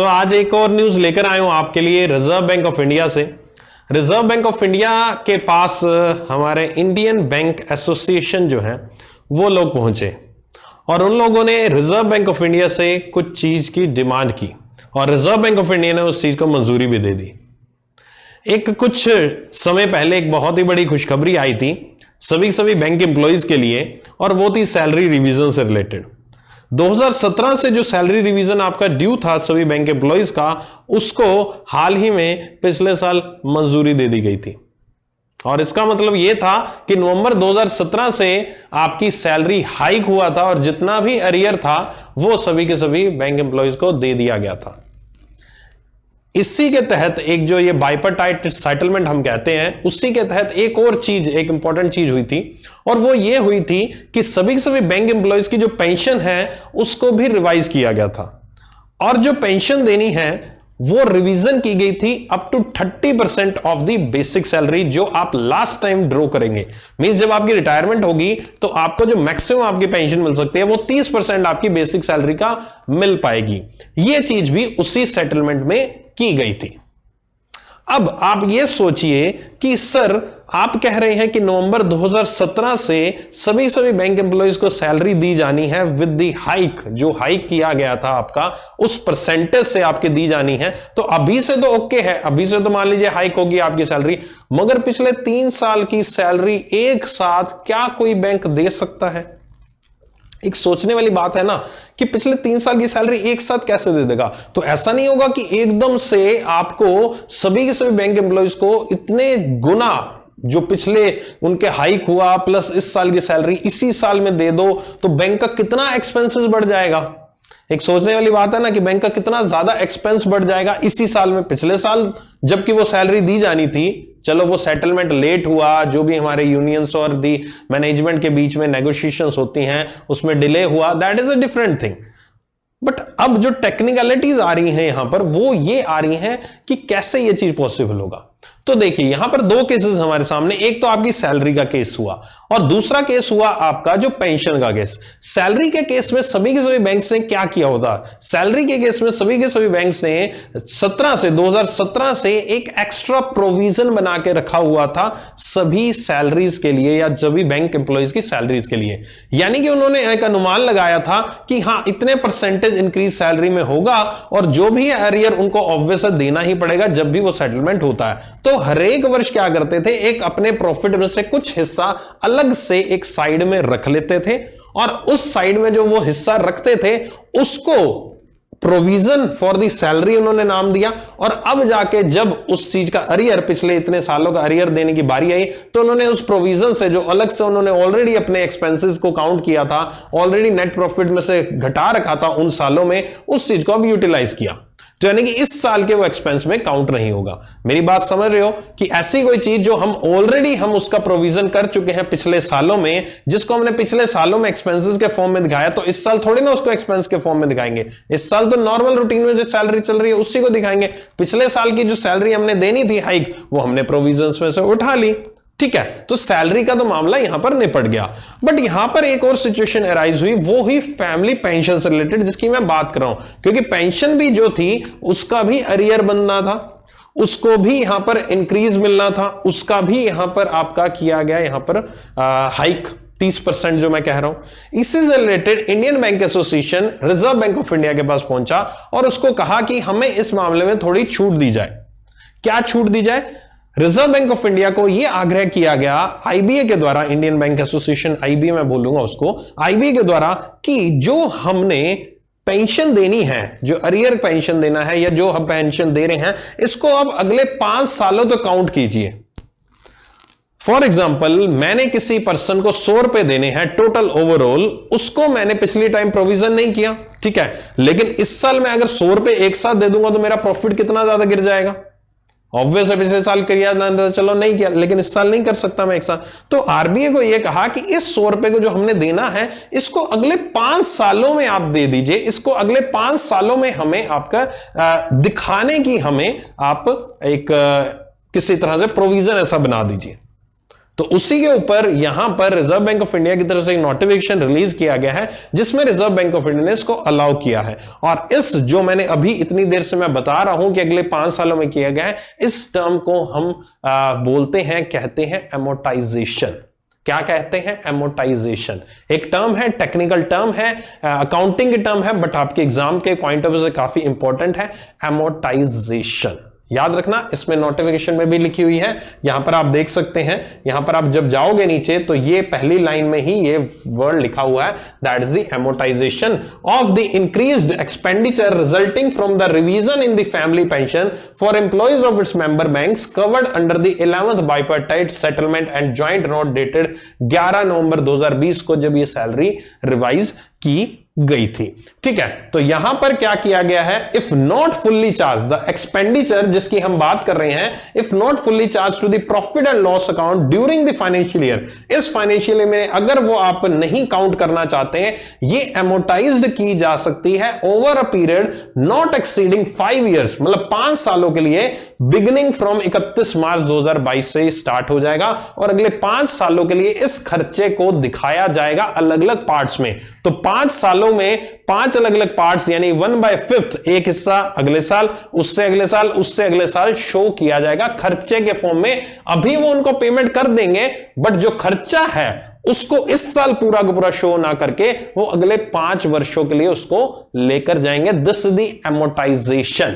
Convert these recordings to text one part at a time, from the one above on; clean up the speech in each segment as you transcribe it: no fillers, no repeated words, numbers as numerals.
आज एक और न्यूज लेकर आया हूं आपके लिए रिजर्व बैंक ऑफ इंडिया से। रिजर्व बैंक ऑफ इंडिया के पास हमारे इंडियन बैंक एसोसिएशन जो है वो लोग पहुंचे और उन लोगों ने रिजर्व बैंक ऑफ इंडिया से कुछ चीज की डिमांड की और रिजर्व बैंक ऑफ इंडिया ने उस चीज को मंजूरी भी दे दी। एक कुछ समय पहले एक बहुत ही बड़ी खुशखबरी आई थी सभी बैंक एम्प्लॉइज के लिए और वो थी सैलरी रिवीजन से रिलेटेड। 2017 से जो सैलरी रिवीजन आपका ड्यू था सभी बैंक एम्प्लॉइज का, उसको हाल ही में पिछले साल मंजूरी दे दी गई थी और इसका मतलब यह था कि नवंबर 2017 से आपकी सैलरी हाइक हुआ था और जितना भी अरियर था वो सभी के सभी बैंक एम्प्लॉइज को दे दिया गया था। इसी के तहत एक जो ये बाइपर्टाइट सेटलमेंट हम कहते हैं, उसी के तहत एक और चीज, एक इंपॉर्टेंट चीज हुई थी और वो ये हुई थी कि सभी बैंक एम्प्लॉइज की जो पेंशन है उसको भी रिवाइज किया गया था और जो पेंशन देनी है वो रिवीजन की गई थी up to 30% of the basic salary जो आप लास्ट टाइम ड्रॉ करेंगे। मींस जब आपकी रिटायरमेंट होगी तो आपको जो मैक्सिमम आपकी पेंशन मिल सकती है वो 30% आपकी बेसिक सैलरी का मिल पाएगी। ये चीज भी उसी सेटलमेंट में की गई थी। अब आप ये सोचिए कि सर आप कह रहे हैं कि नवंबर 2017 से सभी बैंक एम्प्लॉइज को सैलरी दी जानी है विद दी हाइक, जो हाइक किया गया था आपका उस परसेंटेज से आपके दी जानी है। तो अभी से तो ओके है, अभी से तो मान लीजिए हाइक होगी आपकी सैलरी, मगर पिछले 3 साल की सैलरी एक साथ क्या कोई बैंक दे सकता है? एक सोचने वाली बात है ना कि पिछले 3 साल की सैलरी एक साथ कैसे दे देगा। तो ऐसा नहीं होगा कि एकदम से आपको सभी के सभी बैंक एम्प्लॉइज को इतने गुना जो पिछले उनके हाइक हुआ प्लस इस साल की सैलरी इसी साल में दे दो, तो बैंक का कितना एक्सपेंसेस बढ़ जाएगा। एक सोचने वाली बात है ना कि बैंक का कितना ज्यादा एक्सपेंस बढ़ जाएगा इसी साल में। पिछले साल जबकि वो सैलरी दी जानी थी, चलो वो सेटलमेंट लेट हुआ, जो भी हमारे यूनियंस और दी मैनेजमेंट के बीच में नेगोशिएशंस होती हैं उसमें डिले हुआ, that is a different thing. But अब जो टेक्निकलिटीज आ रही हैं यहां पर वो ये आ रही हैं कि कैसे ये चीज पॉसिबल होगा। तो देखिए यहां पर 2 केसेस हमारे सामने, एक तो आपकी सैलरी का केस हुआ और दूसरा केस हुआ आपका जो पेंशन का केस। सैलरी के केस में सभी के सभी बैंक्स ने क्या किया होता, सैलरी के केस में सभी के सभी बैंक्स ने 2017 से एक एक्स्ट्रा प्रोविजन बना के रखा हुआ था सभी सैलरीज के लिए या सभी बैंक एम्प्लॉइज की सैलरीज के लिए। यानी कि उन्होंने एक अनुमान लगाया था कि हां इतने परसेंटेज इंक्रीज सैलरी में होगा और जो भी अरियर उनको ऑब्वियस देना ही पड़ेगा जब भी वो सेटलमेंट होता है। तो हर एक वर्ष क्या करते थे, एक अपने प्रॉफिट में से कुछ हिस्सा अलग से एक साइड में रख लेते थे और उस साइड में जो वो हिस्सा रखते थे उसको प्रोविजन फॉर दी सैलरी उन्होंने नाम दिया। और अब जाके जब उस चीज का अरियर, पिछले इतने सालों का अरियर देने की बारी आई, तो उन्होंने उस प्रोविजन से जो अलग से उन्होंने ऑलरेडी अपने एक्सपेंसेस को काउंट किया था, ऑलरेडी नेट प्रॉफिट में से घटा रखा था उन सालों में, उस चीज को अब यूटिलाइज किया। तो यानी कि इस साल के वो एक्सपेंस में काउंट नहीं होगा। मेरी बात समझ रहे हो कि ऐसी कोई चीज जो हम ऑलरेडी हम उसका प्रोविजन कर चुके हैं पिछले सालों में, जिसको हमने पिछले सालों में एक्सपेंसेस के फॉर्म में दिखाया, तो इस साल थोड़ी ना उसको एक्सपेंस के फॉर्म में दिखाएंगे। इस साल तो नॉर्मल रूटीन में जो सैलरी चल रही है उसी को दिखाएंगे। पिछले साल की जो सैलरी हमने देनी थी हाइक, वो हमने प्रोविजन में से उठा ली। ठीक है, तो सैलरी का तो मामला यहां पर निपट गया। बट यहां पर एक और सिचुएशन अराइज हुई, वो ही फैमिली पेंशन से रिलेटेड, जिसकी मैं बात कर रहा हूं। क्योंकि पेंशन भी जो थी उसका भी अरियर बनना था, उसको भी यहां पर इंक्रीज मिलना था, उसका भी यहां पर आपका किया गया यहां पर हाइक 30% जो मैं कह रहा हूं। इसी से related Indian bank association reserve bank of India के पास पहुंचा और उसको कहा कि हमें इस मामले में थोड़ी छूट दी जाए। क्या छूट दी जाए? रिजर्व बैंक ऑफ इंडिया को यह आग्रह किया गया आईबीए के द्वारा, इंडियन बैंक एसोसिएशन आईबीए मैं बोलूंगा उसको, आईबीए के द्वारा, कि जो हमने पेंशन देनी है, जो अरियर पेंशन देना है या जो हम पेंशन दे रहे हैं, इसको अब अगले 5 सालों तक काउंट कीजिए। फॉर एग्जाम्पल, मैंने किसी पर्सन को 100 रुपए देने हैं टोटल ओवरऑल, उसको मैंने पिछली टाइम प्रोविजन नहीं किया, ठीक है, लेकिन इस साल मैं अगर 100 रुपए एक साथ दे दूंगा तो मेरा प्रॉफिट कितना ज्यादा गिर जाएगा। ऑब्वियस है, पिछले साल किया ना, चलो नहीं किया, लेकिन इस साल नहीं कर सकता मैं एक साथ। तो आरबीआई को यह कहा कि इस 100 रुपए को जो हमने देना है इसको अगले 5 सालों में आप दे दीजिए, इसको अगले 5 सालों में हमें आपका दिखाने की हमें आप एक किसी तरह से प्रोविजन ऐसा बना दीजिए। तो उसी के ऊपर यहां पर रिजर्व बैंक ऑफ इंडिया की तरफ से एक नोटिफिकेशन रिलीज किया गया है जिसमें रिजर्व बैंक ऑफ इंडिया ने इसको अलाउ किया है। और इस जो मैंने अभी इतनी देर से मैं बता रहा हूं कि अगले 5 सालों में किया गया है, इस टर्म को हम बोलते हैं, कहते हैं एमोर्टाइजेशन। क्या कहते हैं? एमोर्टाइजेशन। एक टर्म है, टेक्निकल टर्म है, अकाउंटिंग की टर्म है, बट आपके एग्जाम के पॉइंट ऑफ व्यू से काफी इंपॉर्टेंट है। एमोर्टाइजेशन याद रखना, इसमें नोटिफिकेशन में भी लिखी हुई है, यहां पर आप देख सकते हैं। यहां पर आप जब जाओगे नीचे तो ये पहली लाइन में ही ये वर्ड लिखा हुआ है, that is the amortisation of the increased expenditure resulting from the revision in the family pension for employees of its member banks covered under the 11th bipartite settlement and joint note dated 11 नवंबर 2020 को जब ये salary revise की गई थी। ठीक है, तो यहां पर क्या किया गया है, if not fully charge the expenditure जिसकी हम बात कर रहे हैं, if not fully charge to the profit and loss account during the financial year, इस फाइनेंशियल ईयर में अगर वो आप नहीं काउंट करना चाहते हैं, ये एमोर्टाइज्ड की जा सकती है over a period not exceeding 5 years, मतलब 5 सालों के लिए, बिगिनिंग फ्रॉम 31 मार्च 2022 से स्टार्ट हो जाएगा और अगले 5 सालों के लिए इस खर्चे को दिखाया जाएगा अलग अलग पार्ट्स में। तो 5 सालों में 5 अलग अलग पार्ट्स यानी 1/5 एक हिस्सा अगले साल, उससे अगले साल, उससे अगले साल शो किया जाएगा खर्चे के फॉर्म में। अभी वो उनको पेमेंट कर देंगे, बट जो खर्चा है उसको इस साल पूरा का पूरा शो ना करके वो अगले 5 वर्षों के लिए उसको लेकर जाएंगे। This is the amortisation.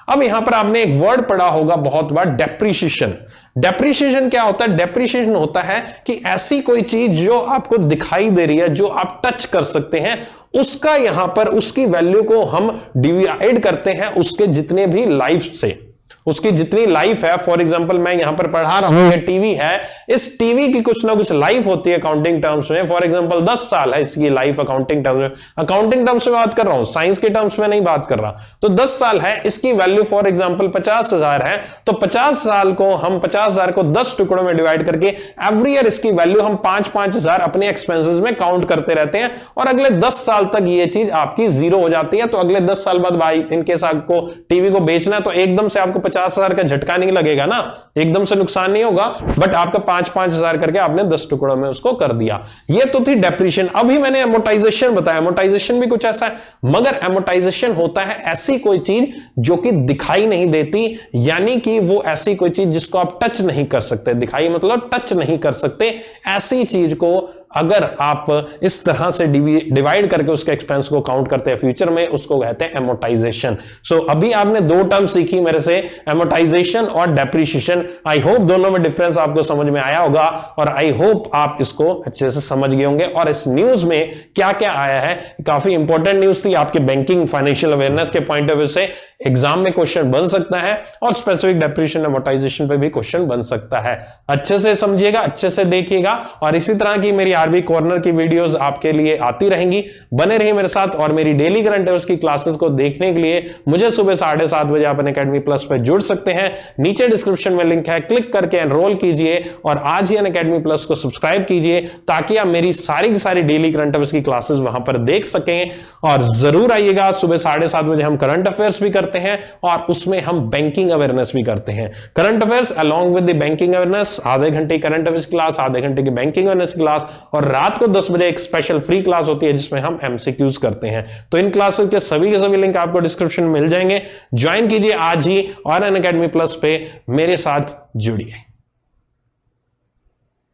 अब यहां पर आपने एक वर्ड पढ़ा होगा बहुत बार, डेप्रिसिएशन। डेप्रिसिएशन क्या होता है? डेप्रिसिएशन होता है कि ऐसी कोई चीज जो आपको दिखाई दे रही है, जो आप टच कर सकते हैं, उसका यहां पर उसकी वैल्यू को हम डिवाइड करते हैं उसके जितने भी लाइफ से, उसकी जितनी लाइफ है। फॉर एग्जांपल मैं यहां पर पढ़ा रहा हूं, टीवी है, इस टीवी की कुछ ना कुछ लाइफ होती है अकाउंटिंग टर्म्स में। फॉर एग्जांपल 10 साल है इसकी लाइफ अकाउंटिंग टर्म्स में, अकाउंटिंग टर्म्स में बात कर रहा हूं, साइंस के टर्म्स में नहीं बात कर रहा। तो 10 साल है, इसकी वैल्यू फॉर एग्जांपल 50,000 है, तो 50 साल को हम 50,000 को 10 टुकड़ों में डिवाइड करके एवरी ईयर इसकी वैल्यू हम 5,000 अपने एक्सपेंसेस में काउंट करते रहते हैं और अगले 10 साल तक ये चीज आपकी जीरो हो जाती है। तो अगले 10 साल बाद भाई इनकेस आपको टीवी को बेचना है तो एकदम से आपको 50,000 का झटका नहीं लगेगा ना, एकदम से नुकसान नहीं होगा, बट आपका 5,000 करके आपने 10 टुकड़ों में उसको कर दिया। ये तो थी डेप्रिसिएशन। अभी मैंने एमोर्टाइजेशन बताया, एमोर्टाइजेशन भी कुछ ऐसा है, मगर एमोर्टाइजेशन होता है ऐसी कोई चीज जो कि दिखाई नहीं देती, यानी कि वो ऐसी कोई चीज जिसको आप टच नहीं कर सकते, दिखाई मतलब टच नहीं कर सकते, ऐसी चीज को अगर आप इस तरह से डिवाइड करके उसके एक्सपेंस को काउंट करते हैं फ्यूचर में, उसको कहते हैं एमोर्टाइजेशन। सो अभी आपने 2 टर्म सीखी मेरे से, एमोर्टाइजेशन और डेप्रिसिएशन। आई होप दोनों में डिफरेंस आपको समझ में आया होगा और आई होप आप इसको अच्छे से समझ गए होंगे। और इस न्यूज में क्या क्या आया है, काफी इंपॉर्टेंट न्यूज थी आपके बैंकिंग फाइनेंशियल अवेयरनेस के पॉइंट ऑफ व्यू से। एग्जाम में क्वेश्चन बन सकता है और स्पेसिफिक डेप्रिसिएशन एमोर्टाइजेशन पे भी क्वेश्चन बन सकता है। अच्छे से समझिएगा, अच्छे से देखिएगा और इसी तरह की मेरी आरबी कॉर्नर की वीडियोस आपके लिए आती रहेंगी। बने रहिए मेरे साथ और मेरी डेली करंट अफेयर्स की क्लासेस को देखने के लिए मुझे सुबह 7:30 बजे आप अनअकैडमी प्लस पर जुड़ सकते हैं। नीचे डिस्क्रिप्शन में लिंक है, क्लिक करके एनरोल कीजिए और आज ही अनअकैडमी प्लस को सब्सक्राइब कीजिए ताकि आप मेरी सारी की सारी डेली करंट अफेयर्स की क्लासेस वहां पर देख सकें। और जरूर आइएगा, सुबह 7:30 बजे हम करंट अफेयर्स भी करते हैं और उसमें हम बैंकिंग अवेयरनेस भी करते हैं। Current affairs along with the banking awareness, आधे घंटे करंट अफेयर्स क्लास, आधे घंटे की बैंकिंग अवेयरनेस क्लास और रात को 10 बजे एक स्पेशल फ्री क्लास होती है जिसमें हम एमसीक्यूज करते हैं। तो इन क्लासेस के सभी लिंक आपको डिस्क्रिप्शन में मिल जाएंगे। ज्वाइन कीजिए आज ही और अनअकैडमी प्लस पे मेरे साथ जुड़िए।